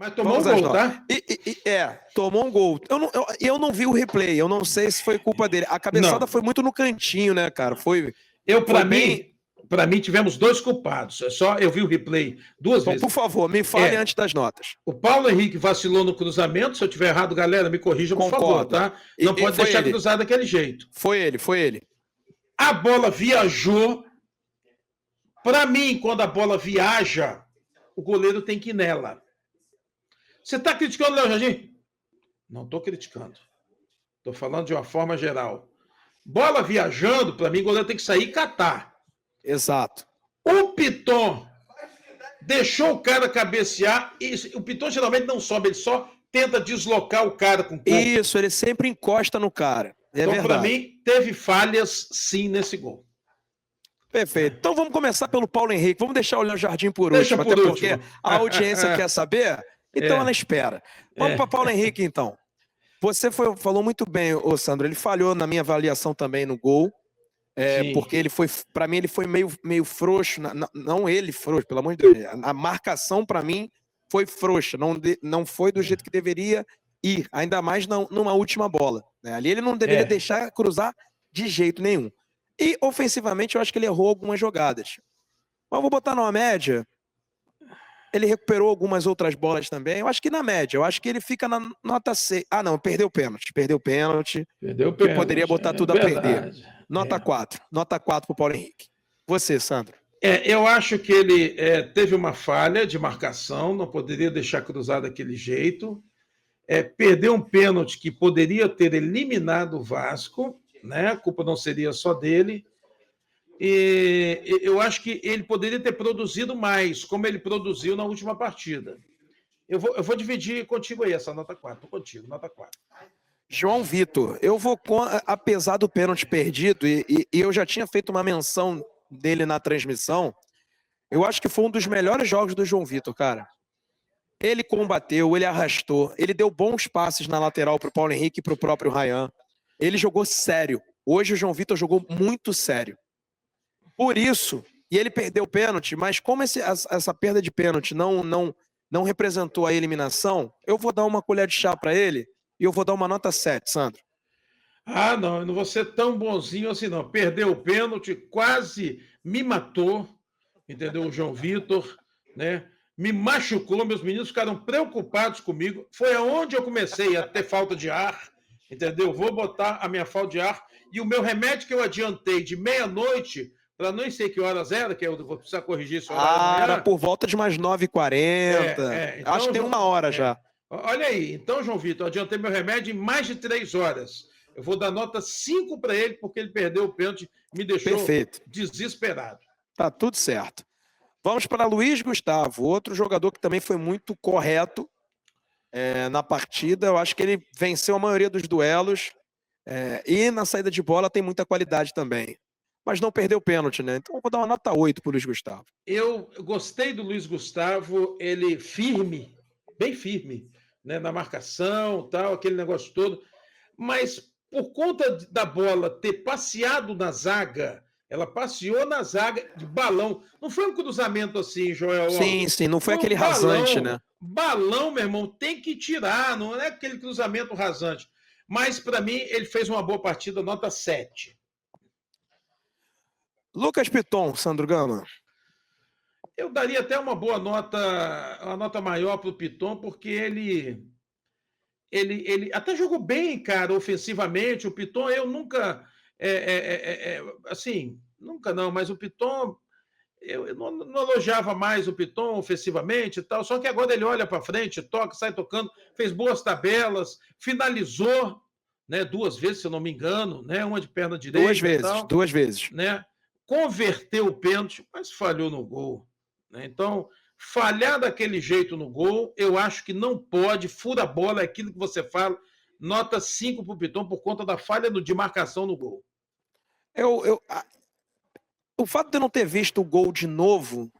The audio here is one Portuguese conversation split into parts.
Mas tomou Vamos um às gol, notas. tá? Tomou um gol. Eu não vi o replay, eu não sei se foi culpa dele. A cabeçada Não. foi muito no cantinho, né, cara? Para mim, tivemos dois culpados. Eu vi o replay duas Então, vezes. por favor, me fale antes das notas. O Paulo Henrique vacilou no cruzamento. Se eu estiver errado, galera, me corrija, por favor, tá? Não pode deixar cruzar daquele jeito. Foi ele. A bola viajou. Para mim, quando a bola viaja, o goleiro tem que ir nela. Você está criticando o Léo Jardim? Não estou criticando. Estou falando de uma forma geral. Bola viajando, para mim, o goleiro tem que sair e catar. Exato. O Piton deixou o cara cabecear. E o Piton geralmente não sobe, ele só tenta deslocar o cara com o corpo. Isso, ele sempre encosta no cara. Então, para mim, teve falhas, sim, nesse gol. Perfeito. Então vamos começar pelo Paulo Henrique. Vamos deixar o Léo Jardim por último, até porque a audiência quer saber, então ela espera. Vamos para Paulo Henrique, então. Você falou muito bem, ô Sandro. Ele falhou na minha avaliação também no gol. Porque ele foi, para mim, ele foi meio frouxo. Não ele frouxo, pelo amor de Deus. A marcação, para mim, foi frouxa. Não foi do jeito que deveria ir, ainda mais numa última bola. Né? Ali ele não deveria deixar cruzar de jeito nenhum. E, ofensivamente, eu acho que ele errou algumas jogadas. Mas eu vou botar numa média. Ele recuperou algumas outras bolas também. Eu acho que na média. Eu acho que ele fica na nota 6. Ah, não. Perdeu o pênalti. Que poderia botar tudo a perder. Nota 4. Nota 4 para o Paulo Henrique. Você, Sandro. Eu acho que ele teve uma falha de marcação. Não poderia deixar cruzar daquele jeito. Perdeu um pênalti que poderia ter eliminado o Vasco. Né? A culpa não seria só dele. E eu acho que ele poderia ter produzido mais, como ele produziu na última partida. Eu vou dividir contigo aí essa nota 4. Estou contigo, nota 4. João Vitor, eu vou, apesar do pênalti perdido, e eu já tinha feito uma menção dele na transmissão, eu acho que foi um dos melhores jogos do João Vitor, cara. Ele combateu, ele arrastou, ele deu bons passes na lateral para o Paulo Henrique e para o próprio Ryan. Ele jogou sério. Hoje o João Vitor jogou muito sério. Por isso, e ele perdeu o pênalti, mas como essa perda de pênalti não representou a eliminação, eu vou dar uma colher de chá para ele e eu vou dar uma nota 7, Sandro. Ah, não, eu não vou ser tão bonzinho assim, não. Perdeu o pênalti, quase me matou, entendeu? O João Vitor, né? Me machucou, meus meninos ficaram preocupados comigo. Foi aonde eu comecei a ter falta de ar, entendeu? Vou botar a minha falta de ar e o meu remédio que eu adiantei de meia-noite para não sei que horas era, que eu vou precisar corrigir esse horário. Era por volta de umas 9h40. Então, acho que tem 1 hora já. Olha aí, então, João Vitor, eu adiantei meu remédio em mais de 3 horas. Eu vou dar nota 5 para ele, porque ele perdeu o pênalti, me deixou desesperado. Tá tudo certo. Vamos para Luiz Gustavo, outro jogador que também foi muito correto na partida. Eu acho que ele venceu a maioria dos duelos e na saída de bola tem muita qualidade também. Mas não perdeu o pênalti, né? Então eu vou dar uma nota 8 para o Luiz Gustavo. Eu gostei do Luiz Gustavo, ele firme, bem firme, né, na marcação, tal, aquele negócio todo. Mas por conta da bola ter passeado na zaga, ela passeou na zaga de balão. Não foi um cruzamento assim, Joel? Sim, não foi aquele rasante, né? Balão, meu irmão, tem que tirar, não é aquele cruzamento rasante. Mas, para mim, ele fez uma boa partida, nota 7. Lucas Piton, Sandro Gama. Eu daria até uma boa nota, uma nota maior para o Piton, porque ele até jogou bem, cara, ofensivamente. O Piton, eu nunca, assim, nunca não, mas o Piton, eu não elogiava mais o Piton ofensivamente e tal, só que agora ele olha para frente, toca, sai tocando, fez boas tabelas, finalizou, né, 2 vezes, se eu não me engano, né, uma de perna direita. 2 vezes, 2 vezes. Né? Converteu o pênalti, mas falhou no gol. Né? Então, falhar daquele jeito no gol, eu acho que não pode, fura a bola, é aquilo que você fala, nota 5 para o Piton por conta da falha de marcação no gol. O fato de eu não ter visto o gol de novo,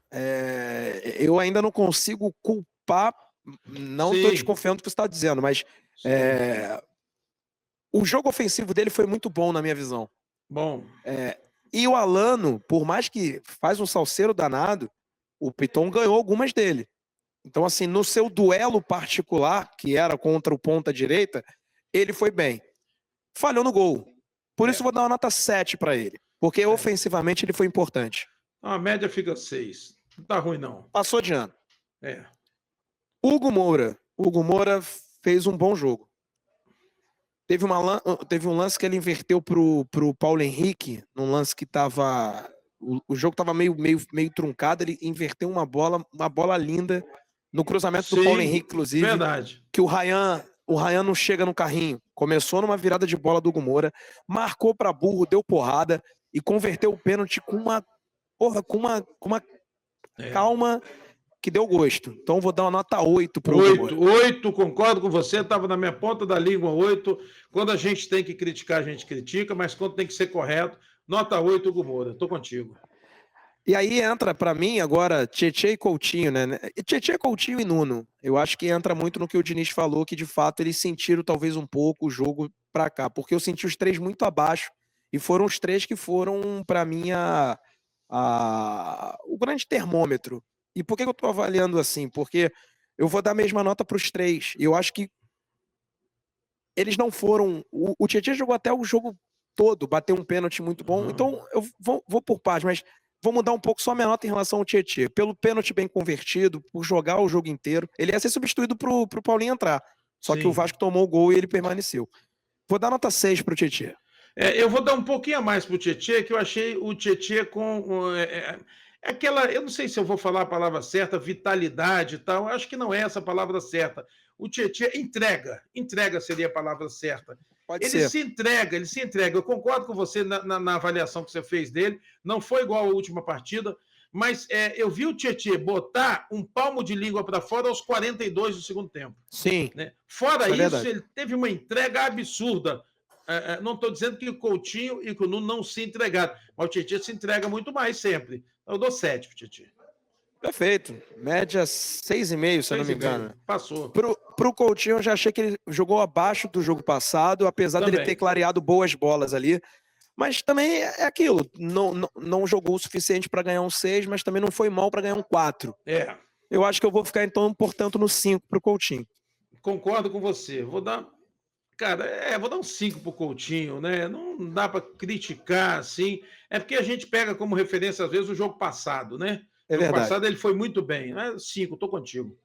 eu ainda não consigo culpar, não estou desconfiando do que você está dizendo, mas o jogo ofensivo dele foi muito bom na minha visão. Bom. E o Alano, por mais que faz um salseiro danado, o Piton ganhou algumas dele. Então, assim, no seu duelo particular, que era contra o ponta-direita, ele foi bem. Falhou no gol. Por isso, vou dar uma nota 7 para ele. Porque ofensivamente ele foi importante. A média fica 6. Não tá ruim, não. Passou de ano. Hugo Moura. Hugo Moura fez um bom jogo. Teve um lance que ele inverteu pro Paulo Henrique, num lance que tava... O jogo tava meio truncado, ele inverteu uma bola linda no cruzamento do Paulo Henrique, inclusive. Verdade. Que o Ryan não chega no carrinho. Começou numa virada de bola do Hugo Moura, marcou para burro, deu porrada e converteu o pênalti com uma calma que deu gosto. Então vou dar uma nota 8 pro Hugo Moura. 8, concordo com você, estava na minha ponta da língua, 8. Quando a gente tem que criticar, a gente critica, mas quando tem que ser correto, nota 8, Hugo Moura. Tô contigo. E aí entra, para mim, agora, Tietê e Coutinho, né? Tietê, Coutinho e Nuno. Eu acho que entra muito no que o Diniz falou, que de fato eles sentiram talvez um pouco o jogo para cá, porque eu senti os três muito abaixo, e foram os três que foram, para mim, o grande termômetro. E por que eu estou avaliando assim? Porque eu vou dar a mesma nota para os três. E eu acho que eles não foram... O Tietê jogou até o jogo todo, bateu um pênalti muito bom. Então eu vou por parte, mas vou mudar um pouco só a minha nota em relação ao Tietê. Pelo pênalti bem convertido, por jogar o jogo inteiro. Ele ia ser substituído pro Paulinho entrar. Só que o Vasco tomou o gol e ele permaneceu. Vou dar nota 6 pro Tietê. Eu vou dar um pouquinho a mais pro Tietê, que eu achei o Tietê com... aquela, eu não sei se eu vou falar a palavra certa, vitalidade e tal, acho que não é essa a palavra certa. O Tietê entrega seria a palavra certa. Ele se entrega. Eu concordo com você na avaliação que você fez dele, não foi igual à última partida, mas eu vi o Tietê botar um palmo de língua para fora aos 42 do segundo tempo. Sim. Né? Fora isso, ele teve uma entrega absurda. Não estou dizendo que o Coutinho e que o Nuno não se entregaram, mas o Tietê se entrega muito mais sempre. Eu dou 7 pro Tietê. Perfeito. Média 6,5, se eu não me engano. Passou. Pro Coutinho, eu já achei que ele jogou abaixo do jogo passado, apesar dele ter clareado boas bolas ali. Mas também é aquilo. Não jogou o suficiente para ganhar um 6, mas também não foi mal para ganhar um 4. Eu acho que eu vou ficar, então, portanto, no 5 pro Coutinho. Concordo com você. Vou dar... Cara, vou dar um 5 pro Coutinho, né? Não dá para criticar, assim. É porque a gente pega como referência, às vezes, o jogo passado, né? É verdade. No passado ele foi muito bem. 5, tô contigo.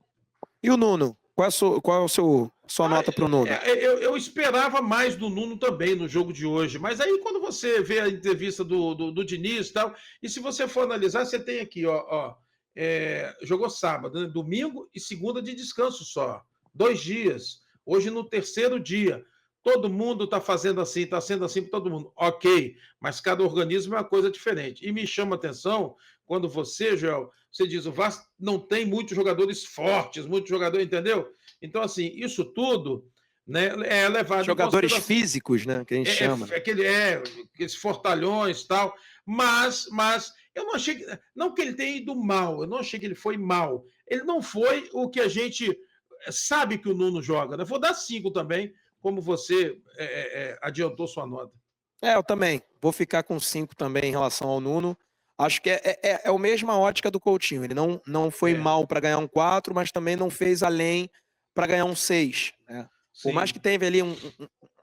E o Nuno? Qual é a sua nota pro Nuno? Eu esperava mais do Nuno também no jogo de hoje. Mas aí, quando você vê a entrevista do Diniz e tal, e se você for analisar, você tem aqui, jogou sábado, né? Domingo e segunda de descanso só. 2 dias. Hoje, no 3º dia, todo mundo está fazendo assim, está sendo assim para todo mundo. Ok, mas cada organismo é uma coisa diferente. E me chama a atenção quando você, Joel, você diz, o Vasco não tem muitos jogadores fortes, muitos jogadores, entendeu? Então, assim, isso tudo, né, é levado... Jogadores físicos, né, que a gente chama. Aqueles fortalhões e tal, mas eu não achei... Não que ele tenha ido mal, eu não achei que ele foi mal. Ele não foi o que a gente... sabe que o Nuno joga, né? Vou dar 5 também, como você adiantou sua nota. Eu também. Vou ficar com 5 também em relação ao Nuno. Acho que é a mesma ótica do Coutinho. Ele não foi mal para ganhar um 4, mas também não fez além para ganhar um 6. Né? Por mais que teve ali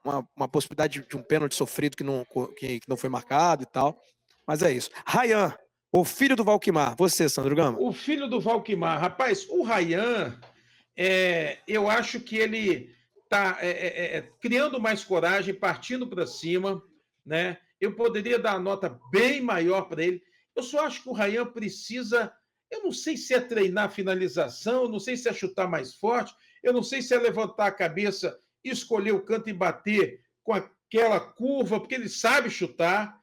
uma possibilidade de um pênalti sofrido que não foi marcado e tal. Mas é isso. Ryan, o filho do Valquimar. Você, Sandro Gama? O filho do Valquimar. Rapaz, o Ryan... eu acho que ele está criando mais coragem, partindo para cima, né? Eu poderia dar uma nota bem maior para ele. Eu só acho que o Ryan precisa, eu não sei se é treinar a finalização, eu não sei se é chutar mais forte, eu não sei se é levantar a cabeça, escolher o canto e bater com aquela curva, porque ele sabe chutar,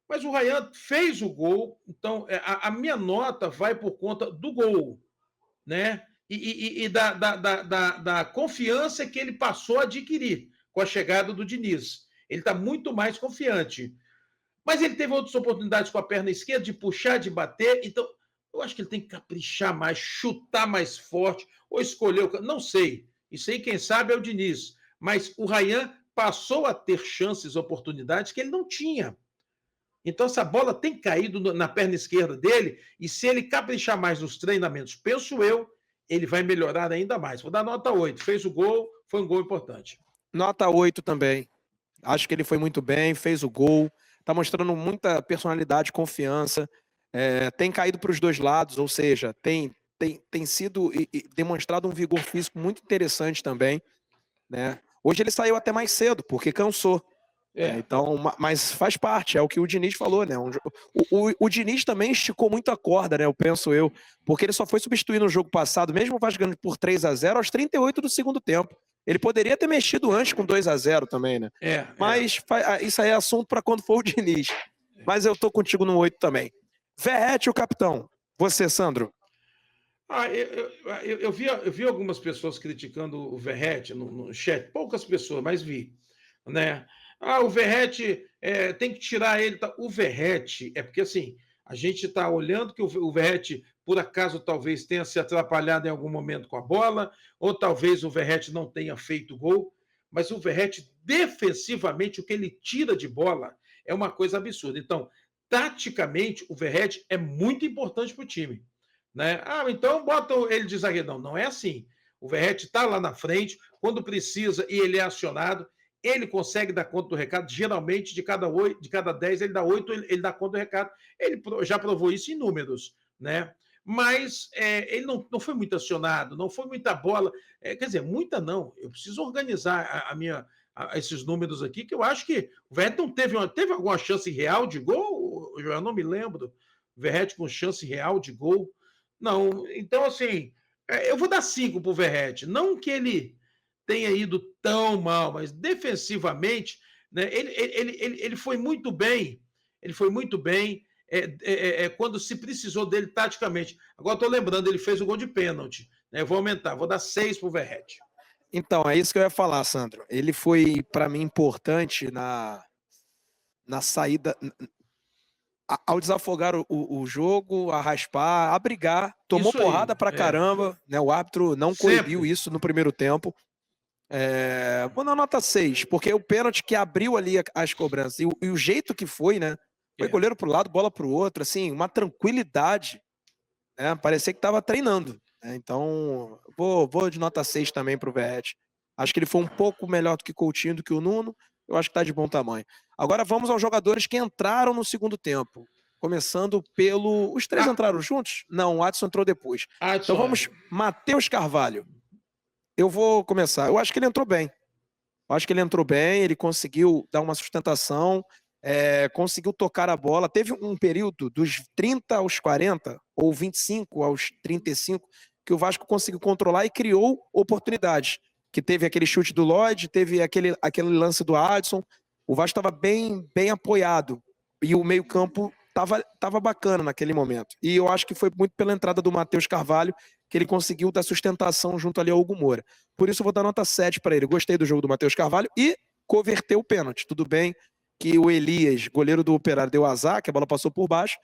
mas o Ryan fez o gol, então a minha nota vai por conta do gol, né? E da confiança que ele passou a adquirir com a chegada do Diniz. Ele está muito mais confiante. Mas ele teve outras oportunidades com a perna esquerda de puxar, de bater. Então, eu acho que ele tem que caprichar mais, chutar mais forte, ou escolher o... Não sei. Isso aí, quem sabe, é o Diniz. Mas o Ryan passou a ter chances, oportunidades que ele não tinha. Então, essa bola tem caído na perna esquerda dele, e se ele caprichar mais nos treinamentos, penso eu, ele vai melhorar ainda mais. Vou dar nota 8. Fez o gol, foi um gol importante. Nota 8 também. Acho que ele foi muito bem, fez o gol, está mostrando muita personalidade, confiança, tem caído para os dois lados, ou seja, tem sido e demonstrado um vigor físico muito interessante também, né? Hoje ele saiu até mais cedo, porque cansou. Então, mas faz parte, é o que o Diniz falou, né? O Diniz também esticou muito a corda, né? Eu penso porque ele só foi substituir no jogo passado, mesmo o Vasco ganhando por 3-0 aos 38 do segundo tempo. Ele poderia ter mexido antes com 2-0 também, né? Mas isso aí é assunto para quando for o Diniz. Mas eu tô contigo no 8 também. Verratti, o capitão. Você, Sandro? Eu vi algumas pessoas criticando o Verratti no chat, poucas pessoas, mas vi, né? O Verratti tem que tirar ele. O Verratti é porque assim a gente está olhando que o Verratti, por acaso, talvez tenha se atrapalhado em algum momento com a bola, ou talvez o Verratti não tenha feito gol, mas o Verratti, defensivamente, o que ele tira de bola é uma coisa absurda. Então, taticamente, o Verratti é muito importante para o time, né? Então bota ele de zagueiro. Não é assim. O Verratti está lá na frente, quando precisa e ele é acionado, ele consegue dar conta do recado. Geralmente, de cada 10, ele dá 8, ele dá conta do recado. Ele já provou isso em números, né? Mas ele não foi muito acionado, não foi muita bola. Quer dizer, muita não. Eu preciso organizar esses números aqui, que eu acho que o Verratti não teve alguma chance real de gol? Eu não me lembro. O Verratti com chance real de gol. Não. Então, assim, eu vou dar 5 para o Verratti. Não que ele tenha ido tão mal, mas defensivamente, né, ele foi muito bem. Ele foi muito bem quando se precisou dele taticamente. Agora estou lembrando, ele fez o gol de pênalti. Né, eu vou aumentar, vou dar 6 para o Verratti. Então, é isso que eu ia falar, Sandro. Ele foi, para mim, importante na saída, ao desafogar o jogo, a raspar, a brigar. Tomou isso porrada aí, pra caramba, né? O árbitro não coibiu isso no primeiro tempo. Vou dar nota 6, porque o pênalti que abriu ali as cobranças e o jeito que foi, né? Foi goleiro pro lado, bola pro outro, assim, uma tranquilidade, né? Parecia que tava treinando, né? Então, vou de nota 6 também pro Verratti. Acho que ele foi um pouco melhor do que Coutinho, do que o Nuno. Eu acho que tá de bom tamanho. Agora vamos aos jogadores que entraram no segundo tempo. Começando pelo... Os três entraram juntos? Não, o Adson entrou depois. Então vamos, Matheus Carvalho. Eu vou começar. Eu acho que ele entrou bem. Ele conseguiu dar uma sustentação, conseguiu tocar a bola. Teve um período dos 30 aos 40, ou 25 aos 35, que o Vasco conseguiu controlar e criou oportunidades. Que teve aquele chute do Lloyd, teve aquele lance do Adson. O Vasco estava bem apoiado. E o meio-campo estava bacana naquele momento. E eu acho que foi muito pela entrada do Matheus Carvalho que ele conseguiu dar sustentação junto ali ao Hugo Moura. Por isso eu vou dar nota 7 para ele. Gostei do jogo do Matheus Carvalho e converteu o pênalti. Tudo bem que o Elias, goleiro do Operário, deu azar, que a bola passou por baixo,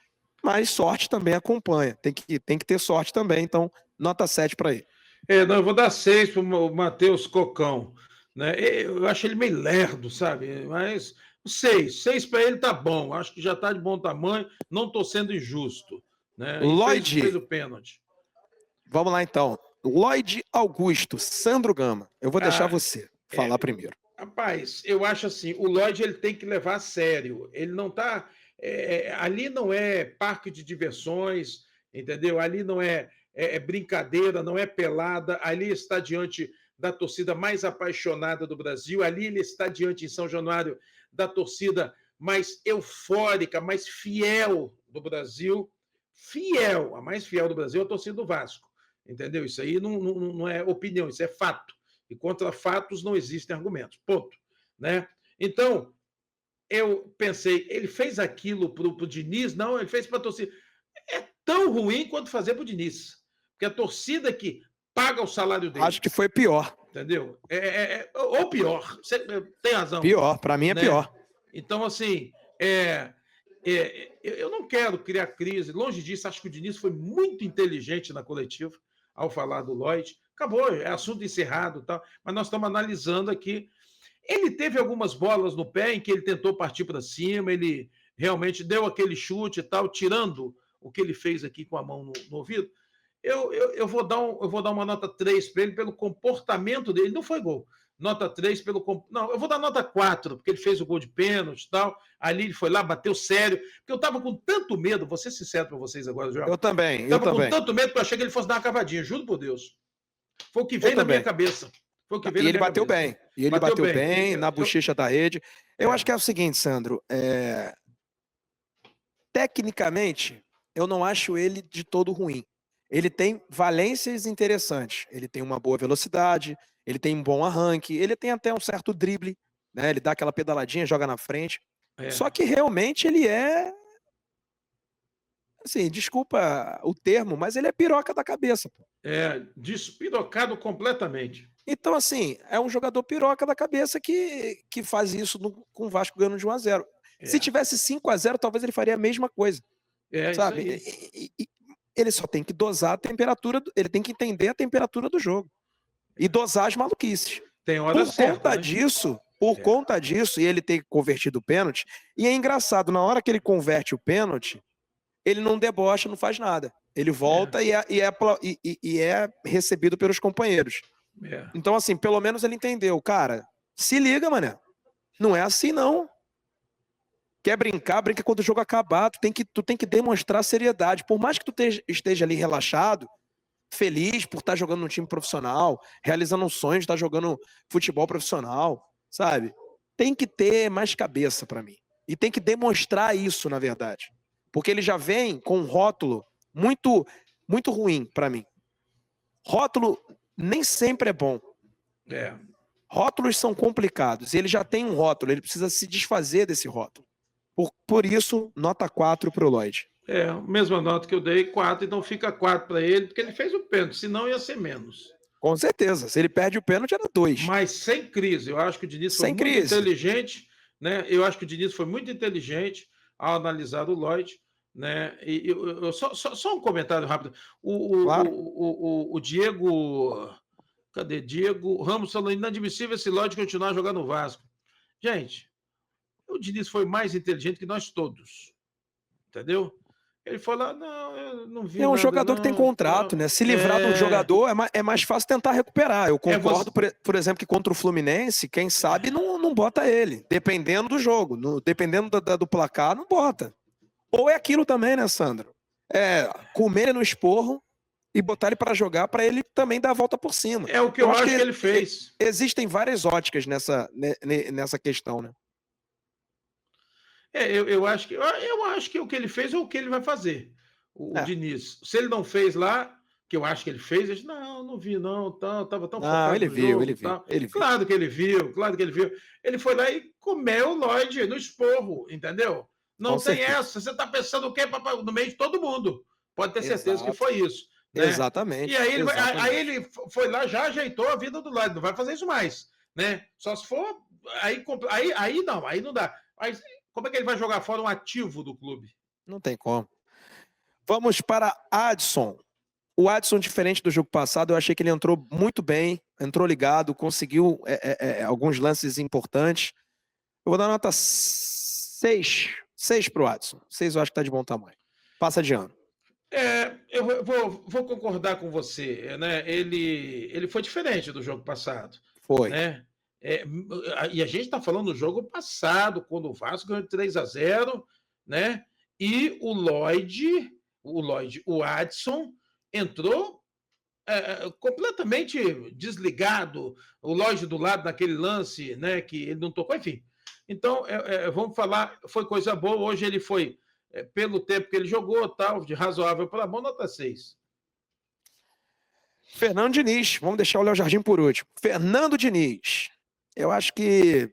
mas sorte também acompanha. Tem que ter sorte também. Então, nota 7 para ele. Eu vou dar 6 para o Matheus Cocão. Né? Eu acho ele meio lerdo, sabe? Mas 6 para ele tá bom. Acho que já tá de bom tamanho. Não estou sendo injusto. Né? Lloyd fez o pênalti. Vamos lá, então. Lloyd Augusto, Sandro Gama. Eu vou deixar você falar primeiro. Rapaz, eu acho assim, o Lloyd ele tem que levar a sério. Ele não tá... ali não é parque de diversões, entendeu? Ali não é brincadeira, não é pelada. Ali está diante da torcida mais apaixonada do Brasil. Ali ele está diante, em São Januário, da torcida mais eufórica, mais fiel do Brasil. A mais fiel do Brasil é a torcida do Vasco. Entendeu? Isso aí não é opinião, isso é fato. E contra fatos não existem argumentos. Ponto. Né? Então, eu pensei, ele fez aquilo para o Diniz? Não, ele fez para a torcida. É tão ruim quanto fazer para o Diniz. Porque a torcida que paga o salário dele. Acho que foi pior. Entendeu? Ou pior. Você tem razão. Pior, para mim é pior. Então, assim, eu não quero criar crise. Longe disso, acho que o Diniz foi muito inteligente na coletiva ao falar do Lloyd. Acabou, é assunto encerrado, tal. Mas nós estamos analisando aqui. Ele teve algumas bolas no pé em que ele tentou partir para cima, ele realmente deu aquele chute e tal, tirando o que ele fez aqui com a mão no ouvido. eu vou dar uma nota 3 para ele pelo comportamento dele. Não foi gol. Nota 3 pelo... Não, eu vou dar nota 4, porque ele fez o gol de pênalti e tal. Ali ele foi lá, bateu sério. Porque eu estava com tanto medo, vou ser sincero para vocês agora, João. Eu também, Estava com tanto medo que eu achei que ele fosse dar uma cavadinha, juro por Deus. Foi o que veio na minha cabeça. Foi o que veio e ele bateu bem. E ele bateu bem na bochecha da rede. Eu acho que é o seguinte, Sandro. Tecnicamente, eu não acho ele de todo ruim. Ele tem valências interessantes. Ele tem uma boa velocidade, ele tem um bom arranque, ele tem até um certo drible, né? Ele dá aquela pedaladinha, joga na frente. Só que realmente ele é... Assim, desculpa o termo, mas ele é piroca da cabeça. Pô. Despirocado completamente. Então, assim, é um jogador piroca da cabeça que faz isso com o Vasco ganhando de 1-0. Se tivesse 5-0, talvez ele faria a mesma coisa. Sabe? Ele só tem que dosar a temperatura, ele tem que entender a temperatura do jogo. E dosar as maluquices. Tem hora certa, Por conta disso, e ele ter convertido o pênalti, e é engraçado, na hora que ele converte o pênalti, ele não debocha, não faz nada. Ele volta e é recebido pelos companheiros. Então, assim, pelo menos ele entendeu. Cara, se liga, mané. Não é assim, não. Quer brincar, brinca quando o jogo acabar. Tu tem que demonstrar seriedade. Por mais que tu esteja ali relaxado, feliz por estar jogando num time profissional, realizando um sonho de estar jogando futebol profissional, sabe? Tem que ter mais cabeça pra mim. E tem que demonstrar isso, na verdade. Porque ele já vem com um rótulo muito, muito ruim pra mim. Rótulo nem sempre é bom. Rótulos são complicados. Ele já tem um rótulo, ele precisa se desfazer desse rótulo. Por isso, nota 4 para o Lloyd. Mesma nota que eu dei, 4, então fica 4 para ele, porque ele fez o pênalti, senão ia ser menos. Com certeza, se ele perde o pênalti era 2. Mas sem crise, eu acho que o Diniz foi muito inteligente, né? Eu acho que o Diniz foi muito inteligente ao analisar o Lloyd, né? E só um comentário rápido. O Diego... Cadê? Diego Ramos falou, inadmissível esse Lloyd continuar jogando no Vasco. Gente, o Diniz foi mais inteligente que nós todos. Entendeu? Ele falou, não, eu não vi. É um jogador que tem contrato, né? Se livrar do jogador é mais fácil tentar recuperar. Eu concordo, por exemplo, que contra o Fluminense, quem sabe não bota ele. Dependendo do jogo, dependendo do placar, não bota. Ou é aquilo também, né, Sandro? Comer ele no esporro e botar ele para jogar, para ele também dar a volta por cima. É o que eu acho que ele fez. Existem várias óticas nessa questão, né? Eu acho que o que ele fez é o que ele vai fazer, o Diniz. Se ele não fez lá, que eu acho que ele fez, ele disse, não vi, não, estava tão focado ele no viu, jogo. Ele viu. Claro que ele viu. Ele foi lá e comeu o Lloyd no esporro, entendeu? Não tem essa. Você está pensando o quê? No meio de todo mundo. Pode ter certeza que foi isso. Né? Exatamente. E aí ele foi lá, já ajeitou a vida do Lloyd. Não vai fazer isso mais. Né? Só se for... Aí não dá. Mas como é que ele vai jogar fora um ativo do clube? Não tem como. Vamos para Adson. O Adson, diferente do jogo passado, eu achei que ele entrou muito bem, entrou ligado, conseguiu alguns lances importantes. Eu vou dar nota 6. 6 para o Adson. 6 eu acho que está de bom tamanho. Passa de ano. Eu vou concordar com você. Né? Ele foi diferente do jogo passado. Foi. Né? E a gente está falando do jogo passado, quando o Vasco ganhou 3-0, né? E o Adson entrou completamente desligado, o Lloyd do lado naquele lance, né? Que ele não tocou, enfim. Então, vamos falar, foi coisa boa. Hoje ele foi, pelo tempo que ele jogou, tal, de razoável para bom, nota 6. Fernando Diniz, vamos deixar o Léo Jardim por último. Fernando Diniz. Eu acho que...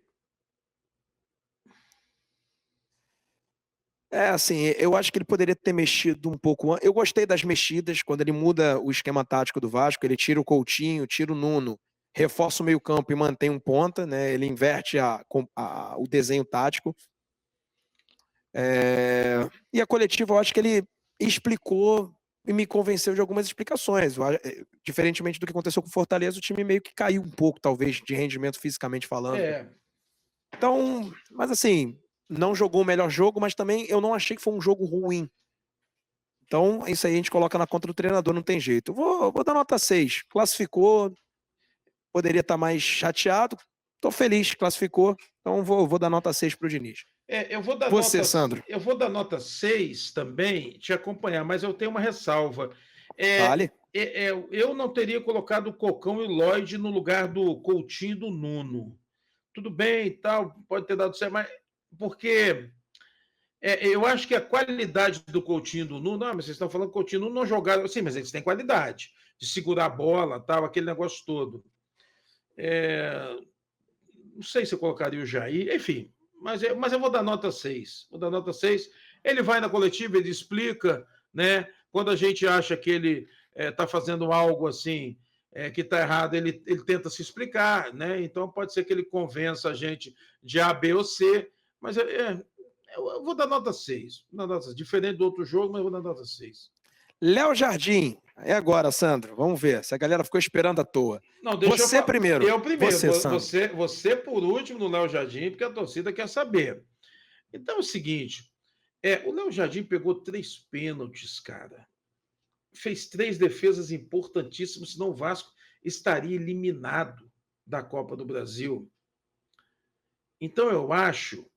eu acho que ele poderia ter mexido um pouco antes. Eu gostei das mexidas, quando ele muda o esquema tático do Vasco, ele tira o Coutinho, tira o Nuno, reforça o meio-campo e mantém um ponta, né? Ele inverte o desenho tático. E a coletiva, eu acho que ele explicou e me convenceu de algumas explicações. Diferentemente do que aconteceu com o Fortaleza, o time meio que caiu um pouco, talvez, de rendimento fisicamente falando. Então, mas assim, não jogou o melhor jogo, mas também eu não achei que foi um jogo ruim. Então, isso aí a gente coloca na conta do treinador, não tem jeito. Eu vou dar nota 6. Classificou, poderia estar mais chateado. Estou feliz, classificou. Então, vou dar nota 6 para o Diniz. Eu vou dar Sandro. Eu vou dar nota 6 também, te acompanhar, mas eu tenho uma ressalva. Vale. Eu não teria colocado o Cocão e o Lloyd no lugar do Coutinho e do Nuno. Tudo bem e tal, pode ter dado certo, mas porque eu acho que a qualidade do Coutinho e do Nuno, mas vocês estão falando que o Coutinho e o Nuno não jogaram, sim, mas eles têm qualidade de segurar a bola, tal, aquele negócio todo. Não sei se eu colocaria o Jair, enfim, mas eu vou dar nota 6. Vou dar nota 6. Ele vai na coletiva, ele explica, né? Quando a gente acha que ele está fazendo algo assim que está errado, ele tenta se explicar, né? Então pode ser que ele convença a gente de A, B ou C, mas eu vou dar nota 6. Diferente do outro jogo, mas eu vou dar nota 6. Léo Jardim, é agora, Sandro. Vamos ver se a galera ficou esperando à toa. Não, deixa você primeiro. Eu primeiro. Você por último no Léo Jardim, porque a torcida quer saber. Então é o seguinte, o Léo Jardim pegou 3 pênaltis, cara. Fez 3 defesas importantíssimas, senão o Vasco estaria eliminado da Copa do Brasil. Então eu acho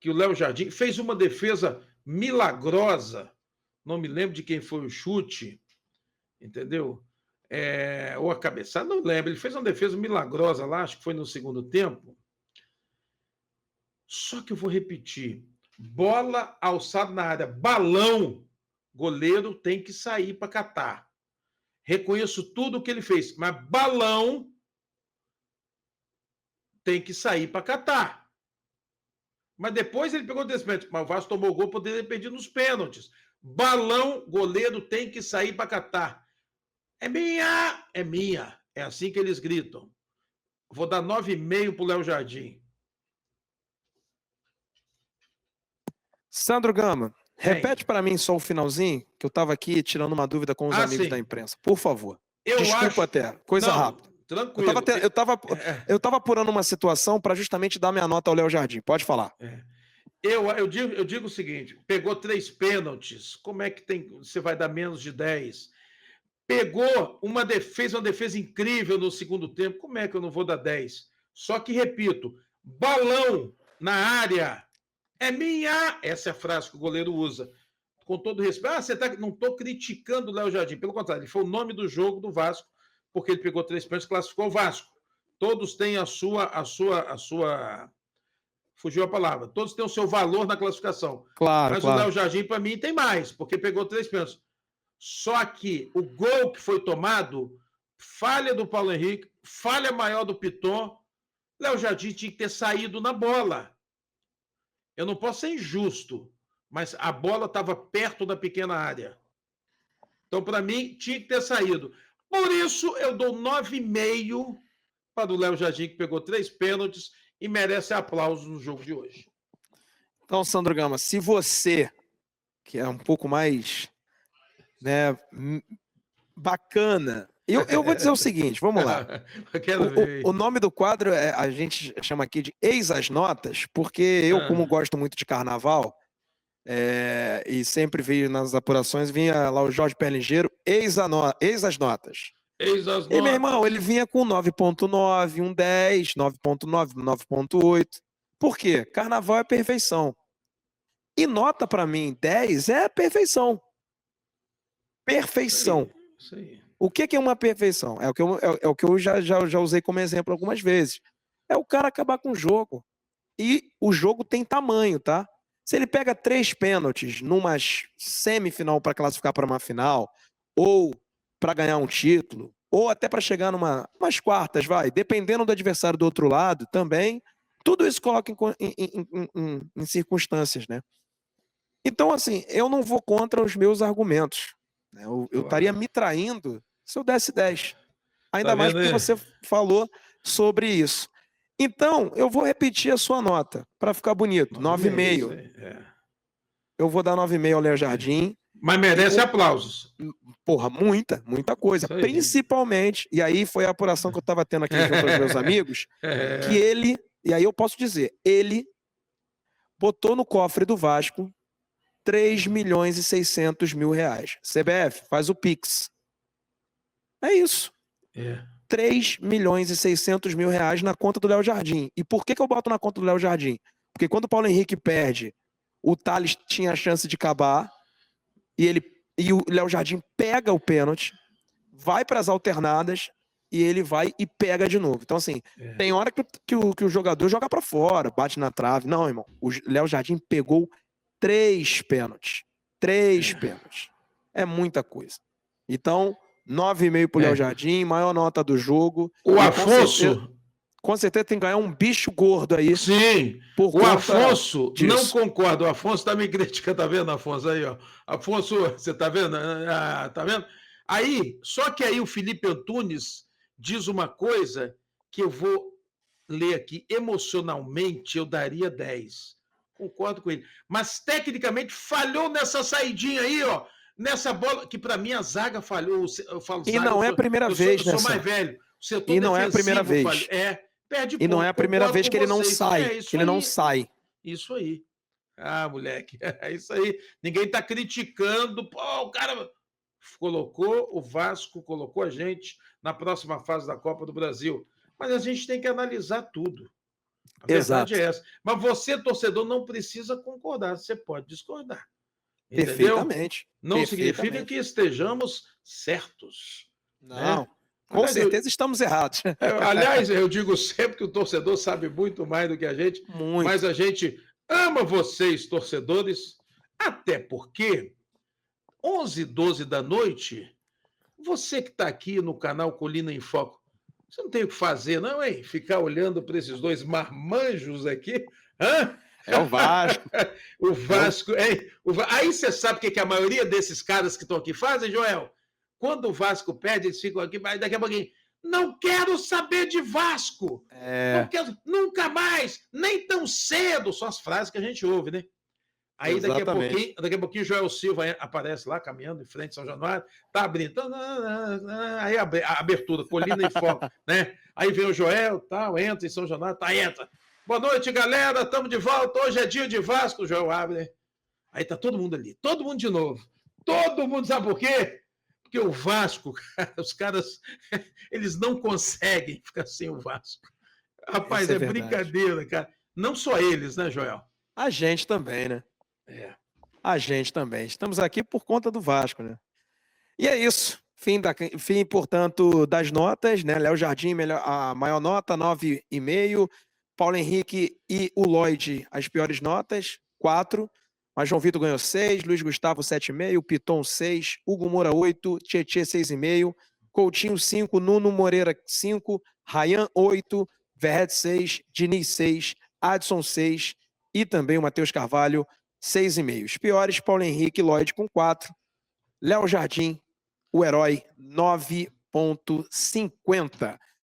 que o Léo Jardim fez uma defesa milagrosa. Não me lembro de quem foi o chute, entendeu? Ou a cabeçada, não lembro. Ele fez uma defesa milagrosa lá, acho que foi no segundo tempo. Só que eu vou repetir. Bola alçada na área, balão, goleiro tem que sair para catar. Reconheço tudo o que ele fez, mas balão tem que sair para catar. Mas depois ele pegou o despenso, mas o Vasco tomou o gol, poderia ter perdido nos pênaltis. Balão, goleiro tem que sair para catar. É minha, é minha. É assim que eles gritam. Vou dar 9,5 para o Léo Jardim. Sandro Gama, repete para mim só o finalzinho, que eu estava aqui tirando uma dúvida com os amigos da imprensa. Por favor. Desculpa até, coisa rápida. Tranquilo. Eu estava apurando uma situação para justamente dar minha nota ao Léo Jardim. Pode falar. Eu digo o seguinte, pegou 3 pênaltis, como é que você vai dar menos de 10? Pegou fez uma defesa incrível no segundo tempo, como é que eu não vou dar 10? Só que, repito, balão na área é minha. Essa é a frase que o goleiro usa. Com todo respeito. Não estou criticando o Léo Jardim, pelo contrário, ele foi o nome do jogo do Vasco, porque ele pegou 3 pênaltis e classificou o Vasco. Todos têm a sua... Fugiu a palavra. Todos têm o seu valor na classificação. Claro, mas o Léo Jardim, para mim, tem mais, porque pegou 3 pênaltis. Só que o gol que foi tomado, falha do Paulo Henrique, falha maior do Piton, Léo Jardim tinha que ter saído na bola. Eu não posso ser injusto, mas a bola estava perto da pequena área. Então, para mim, tinha que ter saído. Por isso, eu dou 9,5 para o Léo Jardim, que pegou 3 pênaltis e merece aplausos no jogo de hoje. Então, Sandro Gama, se você, que é um pouco mais bacana, eu vou dizer o seguinte, vamos lá. O nome do quadro a gente chama aqui de Eis as Notas, porque eu, como gosto muito de carnaval, e sempre veio nas apurações, vinha lá o Jorge Perlingeiro, Eis as Notas. E meu irmão, ele vinha com 9,9, um 10, 9,9, 9,8. Por quê? Carnaval é perfeição. E nota para mim, 10 é perfeição. Perfeição. Isso aí. O que é uma perfeição? É o que eu já usei como exemplo algumas vezes. É o cara acabar com o jogo. E o jogo tem tamanho, tá? Se ele pega 3 pênaltis numa semifinal para classificar para uma final, ou para ganhar um título, ou até para chegar umas quartas, dependendo do adversário do outro lado também, tudo isso coloca em circunstâncias, né? Então, assim, eu não vou contra os meus argumentos. Eu estaria me traindo se eu desse 10. Ainda mais porque você falou sobre isso. Então, eu vou repetir a sua nota, para ficar bonito. 9,5. Eu vou dar 9,5 ao Léo Jardim. Mas merece aplausos. Porra, muita coisa. Principalmente, e aí foi a apuração que eu estava tendo aqui junto aos meus amigos, que ele, e aí eu posso dizer, ele botou no cofre do Vasco 3.600.000. CBF, faz o Pix. É isso. 3.600.000 na conta do Léo Jardim. E por que eu boto na conta do Léo Jardim? Porque quando o Paulo Henrique perde, o Thales tinha a chance de acabar e o Léo Jardim pega o pênalti, vai para as alternadas e ele vai e pega de novo. Então, assim, tem hora que o jogador joga para fora, bate na trave. Não, irmão. O Léo Jardim pegou 3 pênaltis. 3 pênaltis. É muita coisa. Então, 9,5 pro Léo Jardim, maior nota do jogo. O Afonso... Com certeza tem que ganhar um bicho gordo aí. Sim, o Afonso disso. Não concorda. O Afonso está me criticando, tá vendo, Afonso? Aí, ó. Afonso, você tá vendo? Tá vendo? Aí, só que aí o Felipe Antunes diz uma coisa que eu vou ler aqui. Emocionalmente, eu daria 10. Concordo com ele. Mas, tecnicamente, falhou nessa saidinha aí, ó. Nessa bola, que para mim a zaga falhou. Eu falo e zaga, não é a primeira vez, né? Eu sou mais velho. E não é a primeira vez. Perde e não é a primeira vez que ele não sai. Que ele não sai. Isso aí. Ah, moleque. É isso aí. Ninguém está criticando. Pô, o cara colocou o Vasco, colocou a gente na próxima fase da Copa do Brasil. Mas a gente tem que analisar tudo. A verdade é essa. Mas você, torcedor, não precisa concordar. Você pode discordar. Entendeu? Perfeitamente. Não significa que estejamos certos. Não. Né? Com certeza estamos errados. Aliás, eu digo sempre que o torcedor sabe muito mais do que a gente, mas a gente ama vocês, torcedores, até porque 11, 12 da noite, você que está aqui no canal Colina em Foco, você não tem o que fazer, não, hein? Ficar olhando para esses dois marmanjos aqui. Hã? É o Vasco. O Vasco, hein? Aí você sabe o que a maioria desses caras que estão aqui fazem, Joel? Quando o Vasco perde, eles ficam aqui, mas daqui a pouquinho, não quero saber de Vasco. Não quero, nunca mais, nem tão cedo. São as frases que a gente ouve, né? Aí daqui a pouquinho Joel Silva aparece lá, caminhando em frente a São Januário, tá abrindo. Aí a abertura, Colina em Foco, né? Aí vem o Joel, tal, entra em São Januário, entra. Boa noite, galera, estamos de volta. Hoje é dia de Vasco. O Joel abre, né? Aí tá todo mundo ali, todo mundo de novo. Todo mundo, sabe por quê? Porque o Vasco, cara, os caras, eles não conseguem ficar sem o Vasco. Rapaz, é brincadeira, cara. Não só eles, né, Joel? A gente também, né? A gente também. Estamos aqui por conta do Vasco, né? E é isso. Fim, portanto, das notas, né? Léo Jardim, a maior nota, 9,5. Paulo Henrique e o Lloyd, as piores notas, 4. Mas João Vitor ganhou 6, Luiz Gustavo 7,5, Piton 6, Hugo Moura 8, Tietê 6,5, Coutinho 5, Nuno Moreira 5, Ryan 8, Verret 6, Diniz 6, Adson 6 e também o Matheus Carvalho 6,5. Os piores, Paulo Henrique e Lloyd com 4, Léo Jardim, o herói 9,50.